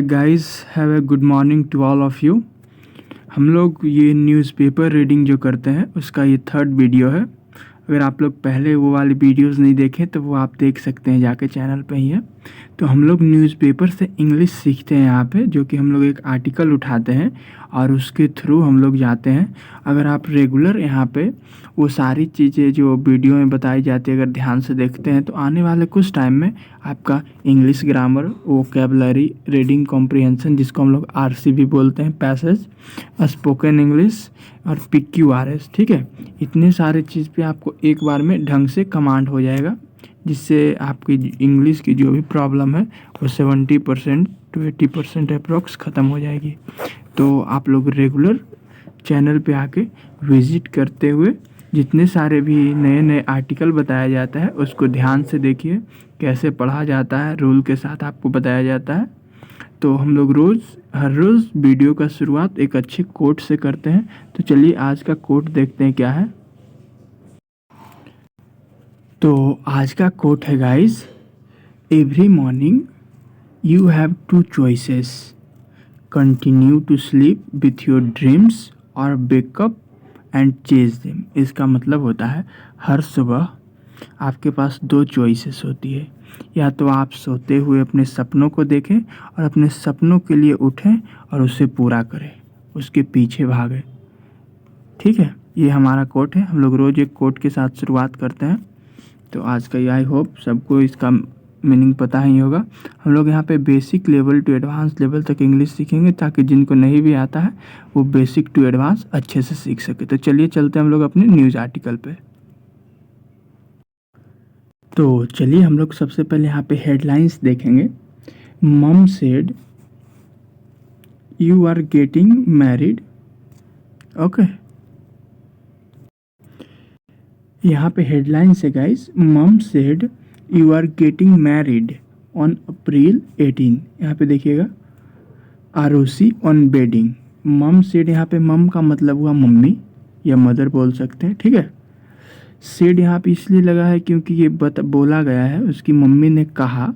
Guys, have a good morning to all of you. हम लोग ये न्यूज़पेपर रीडिंग जो करते हैं उसका ये थर्ड वीडियो है। अगर आप लोग पहले वो वाली वीडियोस नहीं देखें तो वो आप देख सकते हैं, जाके चैनल पे ही है। तो हम लोग न्यूज़पेपर से इंग्लिश सीखते हैं यहाँ पे, जो कि हम लोग एक आर्टिकल उठाते हैं और उसके थ्रू हम लोग जाते हैं। अगर आप रेगुलर यहाँ पे वो सारी चीज़ें जो वीडियो में बताई जाती है अगर ध्यान से देखते हैं तो आने वाले कुछ टाइम में आपका English grammar, vocabulary, reading comprehension, जिसको हम लोग आरसी भी बोलते हैं, पैसेज, स्पोकन इंग्लिश और PQRS, ठीक है, इतने सारे चीज़ पे आपको एक बार में ढंग से कमांड हो जाएगा, जिससे आपकी इंग्लिश की जो भी प्रॉब्लम है वो 70% to 80% अप्रोक्स ख़त्म हो जाएगी। तो आप लोग रेगुलर चैनल पे आके विज़िट करते हुए जितने सारे भी नए नए आर्टिकल बताया जाता है उसको ध्यान से देखिए, कैसे पढ़ा जाता है, रूल के साथ आपको बताया जाता है। तो हम लोग हर रोज़ वीडियो का शुरुआत एक अच्छे कोट से करते हैं। तो चलिए आज का कोट देखते हैं क्या है। तो आज का कोट है guys, every morning you have two choices, continue to sleep with your dreams और वेकअप एंड चेज देम। इसका मतलब होता है हर सुबह आपके पास दो चॉइसेस होती है, या तो आप सोते हुए अपने सपनों को देखें और अपने सपनों के लिए उठें और उसे पूरा करें, उसके पीछे भागें। ठीक है, ये हमारा कोट है। हम लोग रोज़ एक कोट के साथ शुरुआत करते हैं। तो आज का ये आई होप सबको इसका मीनिंग पता ही होगा। हम लोग यहाँ पे basic level to advance level तक इंग्लिश सीखेंगे, ताकि जिनको नहीं भी आता है वो बेसिक टू एडवांस अच्छे से सीख सके। तो चलिए चलते हैं हम लोग अपने न्यूज़ आर्टिकल पे। तो चलिए हम लोग सबसे पहले यहाँ पे हेडलाइंस देखेंगे। Mum said you are getting married. Okay, यहाँ पे हेडलाइंस है guys, mum said you are getting married on April 18। यहाँ पे देखिएगा, Aarushi on wedding. Mum said, यहाँ पे मम का मतलब हुआ मम्मी या मदर बोल सकते हैं, ठीक है। सेड यहाँ पे इसलिए लगा है क्योंकि ये बोला गया है, उसकी मम्मी ने कहा,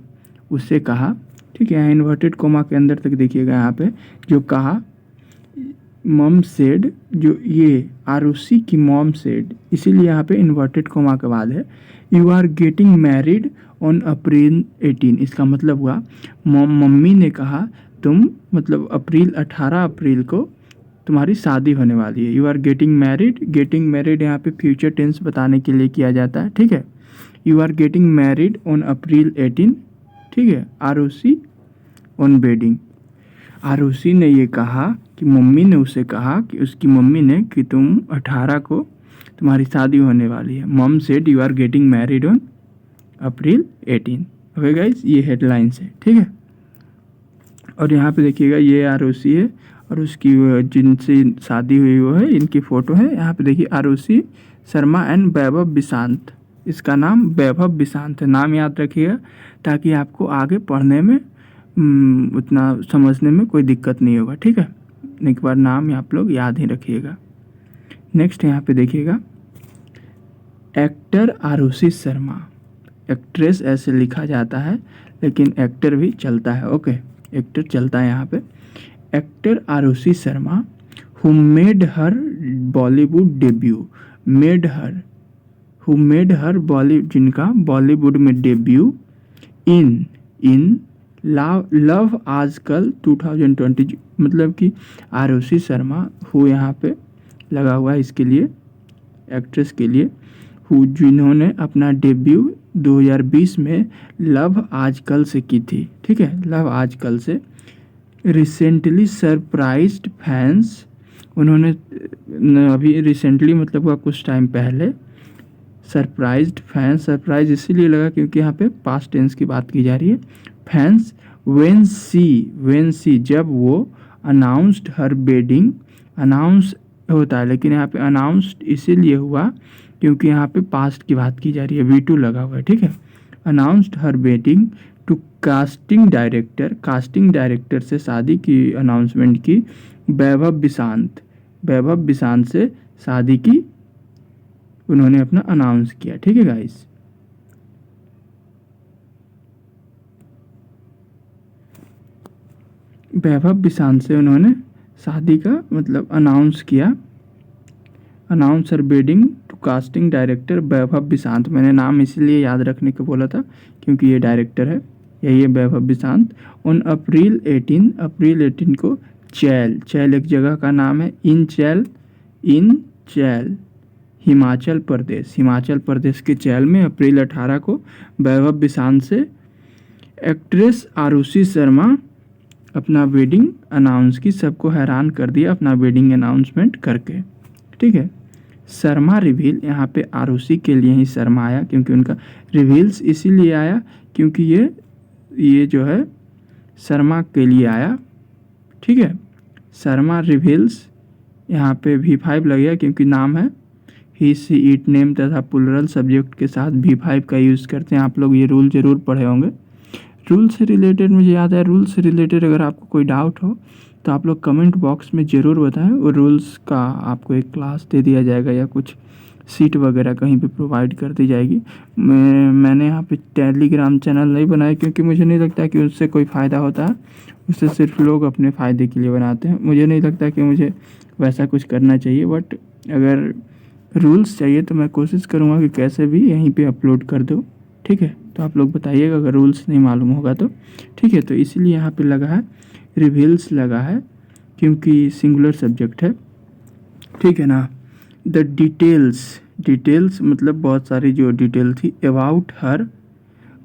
उससे कहा, ठीक है। इन्वर्टेड कोमा के अंदर तक देखिएगा, यहाँ पे जो कहा मम सेड, जो ये आरुषि की मॉम सेड, इसीलिए यहाँ पे इन्वर्टेड कोमा के बाद है you are getting married on April 18। इसका मतलब हुआ मम्मी ने कहा तुम, मतलब 18 अप्रैल को तुम्हारी शादी होने वाली है। You are getting married, getting married यहाँ पे फ्यूचर टेंस बताने के लिए किया जाता है, ठीक है। You are getting married on April 18, ठीक है। आरुषि ऑन बेडिंग, आरुषि ने ये कहा कि मम्मी ने उसे कहा कि उसकी मम्मी ने कि तुम 18 को तुम्हारी शादी होने वाली है। Mum said you are getting married on April 18। Okay guys, ये हेडलाइंस है, ठीक है। और यहाँ पे देखिएगा ये आरुषि है और उसकी जिनसे शादी हुई वो है, इनकी फ़ोटो है। यहाँ पे देखिए आरुषि शर्मा एंड वैभव बिशांत, इसका नाम वैभव बिशांत है। नाम याद रखिएगा ताकि आपको आगे पढ़ने में उतना समझने में कोई दिक्कत नहीं होगा, ठीक है। एक बार नाम आप लोग याद ही रखिएगा। नेक्स्ट यहाँ पे देखिएगा, एक्टर आरुषि शर्मा। एक्ट्रेस ऐसे लिखा जाता है लेकिन एक्टर भी चलता है, ओके, एक्टर चलता है यहाँ पे। Actor Aarushi Sharma who made her Bollywood debut, made her, who made her जिनका बॉलीवुड में डेब्यू इन लव आजकल 2020, मतलब कि आरुषि शर्मा हु यहाँ पे लगा हुआ है इसके लिए, एक्ट्रेस के लिए, हु जिन्होंने अपना डेब्यू 2020 में लव आजकल से की थी, ठीक है, लव आजकल से। रिसेंटली सरप्राइज्ड फैंस, उन्होंने अभी रिसेंटली मतलब हुआ कुछ टाइम पहले, सरप्राइज्ड फैंस, सरप्राइज इसीलिए लगा क्योंकि यहाँ पे पास्ट टेंस की बात की जा रही है। फैंस व्हेन सी, जब वो अनाउंस्ड हर बेडिंग, अनाउंस होता है लेकिन यहाँ पे अनाउंस्ड इसीलिए हुआ क्योंकि यहाँ पे पास्ट की बात की जा रही है, V2 लगा हुआ है, ठीक है। Announced her wedding to casting director, casting director से शादी की अनाउंसमेंट की वैभव बिशांत, वैभव बिशांत से शादी की उन्होंने अपना अनाउंस किया, ठीक है गाइस। वैभव बिसांत से उन्होंने शादी का मतलब अनाउंस किया। Announcer wedding to casting director Vaibhav Bisant. मैंने नाम इसलिए याद रखने को बोला था क्योंकि ये डायरेक्टर है, यही है वैभव बिसांत। ऑन अप्रैल 18 को चैल, चैल एक जगह का नाम है, इन चैल हिमाचल प्रदेश के चैल में अप्रैल 18 को वैभव बिसांत से एक्ट्रेस आरुषि शर्मा अपना वेडिंग अनाउंस की। सबको हैरान कर दिया अपना वेडिंग अनाउंसमेंट करके। ठीक है, शर्मा रिवील, यहाँ पे आरुषि के लिए ही शर्मा आया क्योंकि उनका रिवील्स इसीलिए आया क्योंकि ये जो है शर्मा के लिए आया। ठीक है, शर्मा रिवील्स यहाँ पे V5 लग गया क्योंकि नाम है ही सी इट नेम तथा प्लुरल सब्जेक्ट के साथ V5 का यूज़ करते हैं। आप लोग ये रूल ज़रूर पढ़े होंगे। रूल से रिलेटेड मुझे याद है, रूल से रिलेटेड अगर आपको कोई डाउट हो तो आप लोग कमेंट बॉक्स में ज़रूर बताएं, और रूल्स का आपको एक क्लास दे दिया जाएगा या कुछ सीट वगैरह कहीं पे प्रोवाइड कर दी जाएगी। मैंने यहाँ पे टेलीग्राम चैनल नहीं बनाया क्योंकि मुझे नहीं लगता कि उससे कोई फ़ायदा होता है। उससे सिर्फ लोग अपने फ़ायदे के लिए बनाते हैं। मुझे नहीं लगता कि मुझे वैसा कुछ करना चाहिए, बट अगर रूल्स चाहिए तो मैं कोशिश करूँगा कि कैसे भी यहीं पे अपलोड कर दो। ठीक है, तो आप लोग बताइएगा अगर रूल्स नहीं मालूम होगा तो। ठीक है, तो इसीलिए यहाँ पे लगा है रिवील्स लगा है क्योंकि सिंगुलर सब्जेक्ट है। ठीक है ना। द डिटेल्स मतलब बहुत सारी जो डिटेल थी अबाउट हर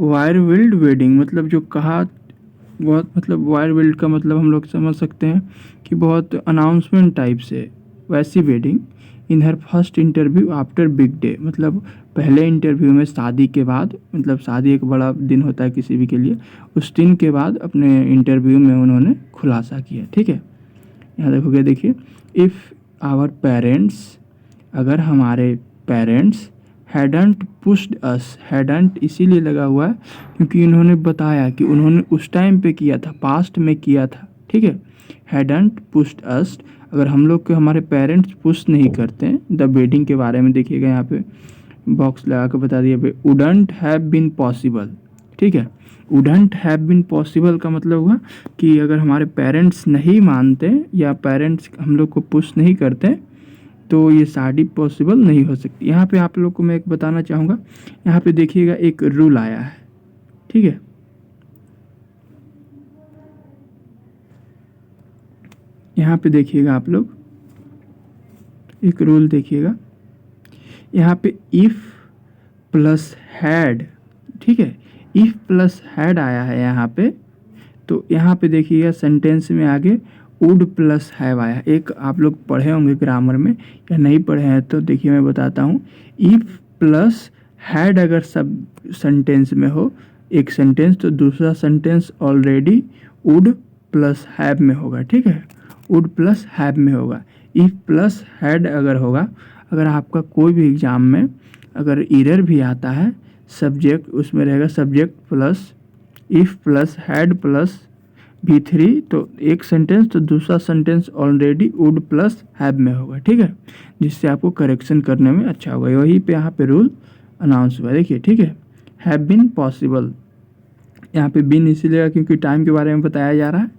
वायरविल्ड वेडिंग, मतलब जो कहा बहुत, मतलब वायरविल्ड का मतलब हम लोग समझ सकते हैं कि बहुत अनाउंसमेंट टाइप से, वैसी wedding. In her first interview after big day, मतलब पहले इंटरव्यू में शादी के बाद, मतलब शादी एक बड़ा दिन होता है किसी भी के लिए, उस दिन के बाद अपने इंटरव्यू में उन्होंने खुलासा किया। ठीक है, यहाँ देखोगे, देखिए, इफ़ आवर पेरेंट्स, अगर हमारे पेरेंट्स हैडंट पुश्ड अस, हैडंट इसीलिए लगा हुआ है क्योंकि इन्होंने बताया कि उन्होंने उस टाइम पे किया था, पास्ट में किया था। ठीक है, हैडंट पुश्ड अस, अगर हम लोग के हमारे पेरेंट्स पुश नहीं करते हैं द वेडिंग के बारे में, देखिएगा यहाँ पे बॉक्स लगा के बता दिया, वुडंट हैव बीन पॉसिबल। ठीक है, वुडंट हैव बीन पॉसिबल का मतलब हुआ कि अगर हमारे पेरेंट्स नहीं मानते या पेरेंट्स हम लोग को पुश नहीं करते तो ये शादी पॉसिबल नहीं हो सकती। यहाँ पे आप लोग को मैं एक बताना चाहूँगा, यहाँ पे देखिएगा एक रूल आया है। ठीक है, यहाँ पे देखिएगा आप लोग एक रूल देखिएगा, यहाँ पे इफ़ प्लस हैड। ठीक है, इफ़ प्लस हैड आया है यहाँ पे, तो यहाँ पे देखिएगा सेंटेंस में आगे वुड प्लस हैव आया। एक आप लोग पढ़े होंगे ग्रामर में या नहीं पढ़े हैं तो देखिए मैं बताता हूँ। इफ़ प्लस हैड अगर सब सेंटेंस में हो एक सेंटेंस, तो दूसरा sentence already would plus have में होगा। ठीक है, वुड प्लस हैव में होगा। इफ़ प्लस हैड अगर होगा, अगर आपका कोई भी एग्ज़ाम में अगर एरर भी आता है, सब्जेक्ट उसमें रहेगा subject plus if plus had plus V3, तो एक सेंटेंस तो दूसरा sentence already would plus have में होगा। ठीक है, जिससे आपको करेक्शन करने में अच्छा होगा। वहीं पे यहाँ पे रूल अनाउंस हुआ, देखिए। ठीक है, हैव बीन पॉसिबल, यहाँ पे बीन इसीलिए क्योंकि टाइम के बारे में बताया जा रहा है।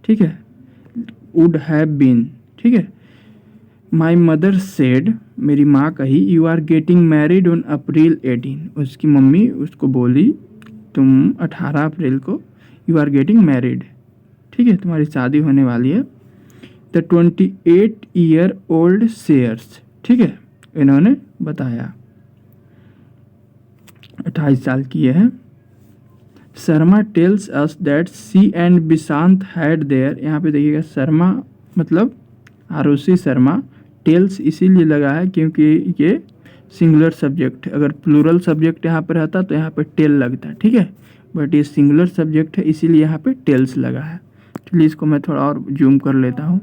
ठीक है, वुड हैव बीन। ठीक है, माई मदर सेड, मेरी माँ कही, you are getting married on April 18, उसकी मम्मी उसको बोली तुम 18 अप्रैल को यू आर गेटिंग मैरिड। ठीक है, तुम्हारी शादी होने वाली है। द 28-year-old शेयर्स, ठीक है, इन्होंने बताया 28 साल की है। Sharma tells us that she and Bishant had there, यहाँ पे देखिएगा शर्मा मतलब आरुषि शर्मा, टेल्स इसीलिए लगा है क्योंकि ये सिंगुलर सब्जेक्ट है। अगर प्लूरल सब्जेक्ट यहाँ पर रहता तो यहाँ पे टेल लगता है। ठीक है, बट ये सिंगुलर सब्जेक्ट है इसीलिए यहाँ पे टेल्स लगा है। चलिए इसको मैं थोड़ा और जूम कर लेता हूँ।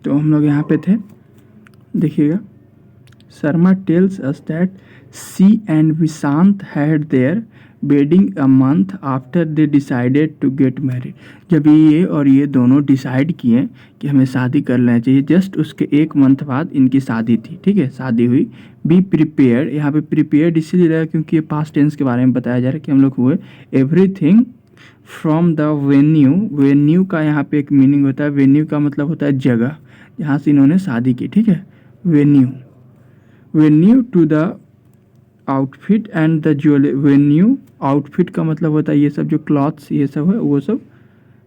तो हम लोग यहाँ पे थे, देखिएगा। Sharma tells us that she and Vishant had their wedding a month after they decided to get married. जब ये और ये दोनों डिसाइड किए कि हमें शादी कर लेना चाहिए, जस्ट उसके 1 मंथ बाद इनकी शादी थी, ठीक है, शादी हुई। बी प्रिपेयर्ड, यहाँ पे प्रिपेयर्ड इसीलिए रहा क्योंकि ये पास्ट टेंस के बारे में बताया जा रहा है कि हम लोग हुए। Everything from the venue, venue का यहाँ पे एक मीनिंग होता है, वेन्यू का मतलब होता है जगह जहाँ से इन्होंने शादी की, ठीक है, venue. Venue to the outfit and the jewellery, venue outfit का मतलब होता है ये सब जो क्लॉथ्स ये सब है वो सब,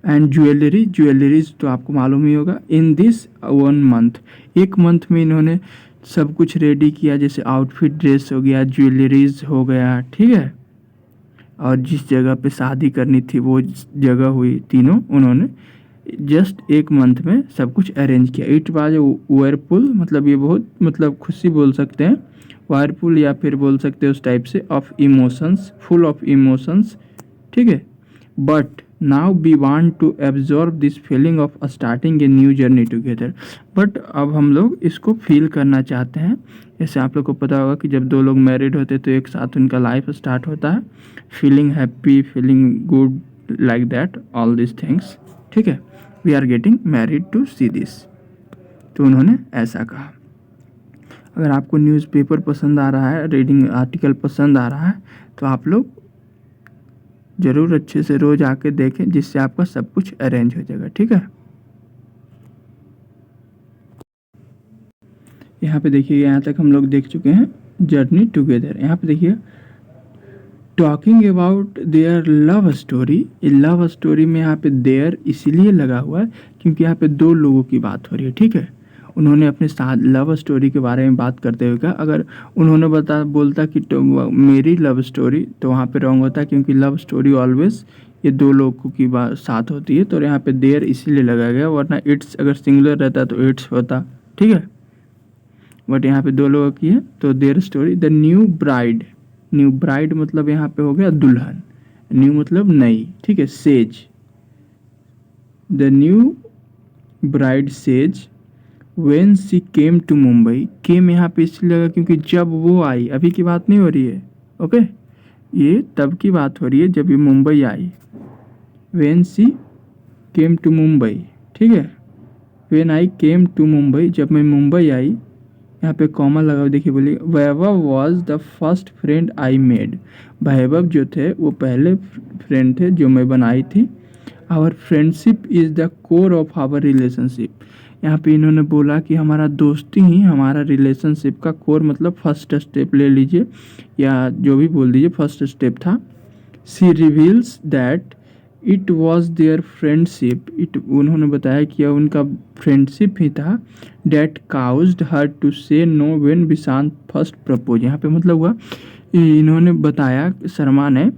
एंड ज्वेलरी, ज्वेलरीज तो आपको मालूम ही होगा। इन दिस 1 मंथ, 1 मंथ में इन्होंने सब कुछ रेडी किया, जैसे आउटफिट, ड्रेस हो गया, ज्वेलरीज हो गया, ठीक है, और जिस जगह पे शादी करनी थी वो जगह हुई, तीनों उन्होंने जस्ट 1 मंथ में सब कुछ अरेंज किया। इट वाज वायरफुल, मतलब ये बहुत, मतलब खुशी बोल सकते हैं, वायरफुल या फिर बोल सकते हैं उस टाइप से, of emotions, full of emotions, ठीक है। But now we want to absorb this feeling of starting a new journey together. But अब हम लोग इसको फील करना चाहते हैं। जैसे आप लोग को पता होगा कि जब 2 लोग मैरिड होते तो एक साथ उनका लाइफ स्टार्ट होता है, feeling happy, feeling good, like that, all this things, ठीक है। We are getting married to see this. तो उन्होंने ऐसा कहा। अगर आपको न्यूज़पेपर पसंद आ रहा है, रीडिंग आर्टिकल पसंद आ रहा है, तो आप लोग ज़रूर अच्छे से रोज़ आके देखें, जिससे आपका सब कुछ अरेंज हो जाएगा, ठीक है। यहाँ पे देखिए, यहाँ तक हम लोग देख चुके हैं जर्नी टुगेदर। यहाँ पे देखिए talking about their love story. ये लव स्टोरी में यहाँ पे देयर इसीलिए लगा हुआ है क्योंकि यहाँ पे 2 लोगों की बात हो रही है, ठीक है। उन्होंने अपने साथ लव स्टोरी के बारे में बात करते हुए कहा, अगर उन्होंने बोलता कि तो मेरी लव स्टोरी, तो वहाँ पे रॉन्ग होता, क्योंकि लव स्टोरी ऑलवेज ये 2 लोगों की बात साथ होती है। तो यहाँ पे देयर इसीलिए लगाया गया, वरना इट्स अगर सिंगुलर रहता तो इट्स होता, ठीक है। बट यहाँ पे 2 लोगों की है, तो their story. The new bride, new bride मतलब यहाँ पे हो गया दुल्हन, न्यू मतलब नई, ठीक है। Says, the new bride says when she came to Mumbai. Came यहाँ पे इसलिए लगा क्योंकि जब वो आई, अभी की बात नहीं हो रही है, ओके, ये तब की बात हो रही है जब ये मुंबई आई। When she came to Mumbai, ठीक है। When I came to Mumbai, जब मैं मुंबई आई, यहाँ पे कॉमा लगा हुआ, देखिए बोलिए। Vaibhav was the first friend I made. Vaibhav जो थे वो पहले फ्रेंड थे जो मैं बनाई थी। Our friendship is the core of our relationship. यहाँ पे इन्होंने बोला कि हमारा दोस्ती ही हमारा रिलेशनशिप का कोर, मतलब फर्स्ट स्टेप ले लीजिए या जो भी बोल दीजिए, फर्स्ट स्टेप था। She reveals that it was their friendship, it, उन्होंने बताया कि यह उनका फ्रेंडशिप ही था। That caused her to say no when Vishant first propose. यहाँ पे मतलब हुआ, इन्होंने बताया शर्मा ने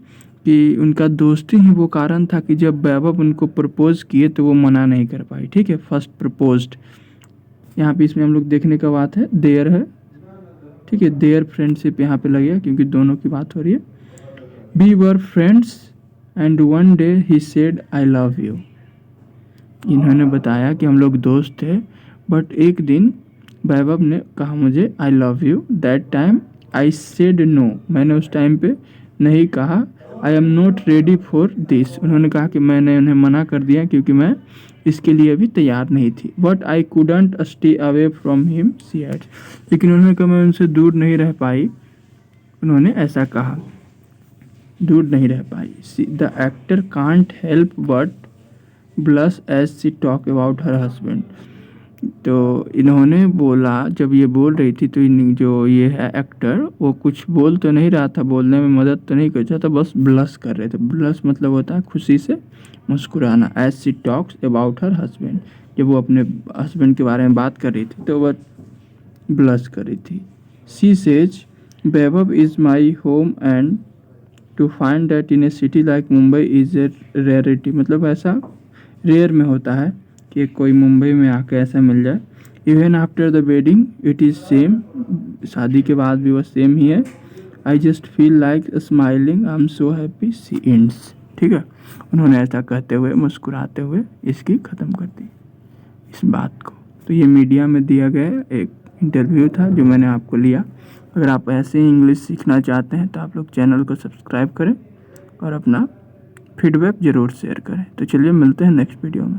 कि उनका दोस्ती ही वो कारण था कि जब वैभव उनको प्रपोज किए तो वो मना नहीं कर पाई, ठीक है। फर्स्ट प्रपोज्ड, यहाँ पे इसमें हम लोग देखने का बात है, देयर है, ठीक है। देयर फ्रेंडशिप यहाँ पे लगेगा क्योंकि दोनों की बात हो रही है। We were friends and one day he said I love you. इन्होंने बताया कि हम लोग दोस्त थे, बट एक दिन वैभव ने कहा मुझे I love you. That time I said no, मैंने उस टाइम पे नहीं कहा। I am not ready for this, उन्होंने कहा कि मैंने उन्हें मना कर दिया क्योंकि मैं इसके लिए अभी तैयार नहीं थी। But I couldn't stay away from him she had, लेकिन उन्होंने कहा मैं उनसे दूर नहीं रह पाई, उन्होंने ऐसा कहा, दूर नहीं रह पाई। The actor can't help but blush as she talk about her husband. तो इन्होंने बोला, जब ये बोल रही थी तो जो ये है एक्टर, वो कुछ बोल तो नहीं रहा था, बोलने में मदद तो नहीं कर रहा था, बस ब्लश कर रहे थे। ब्लश मतलब होता है खुशी से मुस्कुराना। As she talks about her husband, जब वो अपने हस्बैंड के बारे में बात कर रही थी तो वह ब्लश कर रही थी। She says Vaibhav is my home and to find that in a city like Mumbai is a rarity, मतलब ऐसा रेयर में होता है कि कोई मुंबई में आके ऐसा मिल जाए। Even after the wedding it is same, शादी के बाद भी वह सेम ही है। I just feel like smiling, I am so happy, she ends, ठीक है। उन्होंने ऐसा कहते हुए मुस्कुराते हुए इसकी ख़त्म कर दी इस बात को। तो तो ये मीडिया में दिया गया एक इंटरव्यू था जो मैंने आपको लिया। अगर आप ऐसे ही इंग्लिश सीखना चाहते हैं तो आप लोग चैनल को सब्सक्राइब करें और अपना फीडबैक ज़रूर शेयर करें। तो चलिए मिलते हैं नेक्स्ट वीडियो में।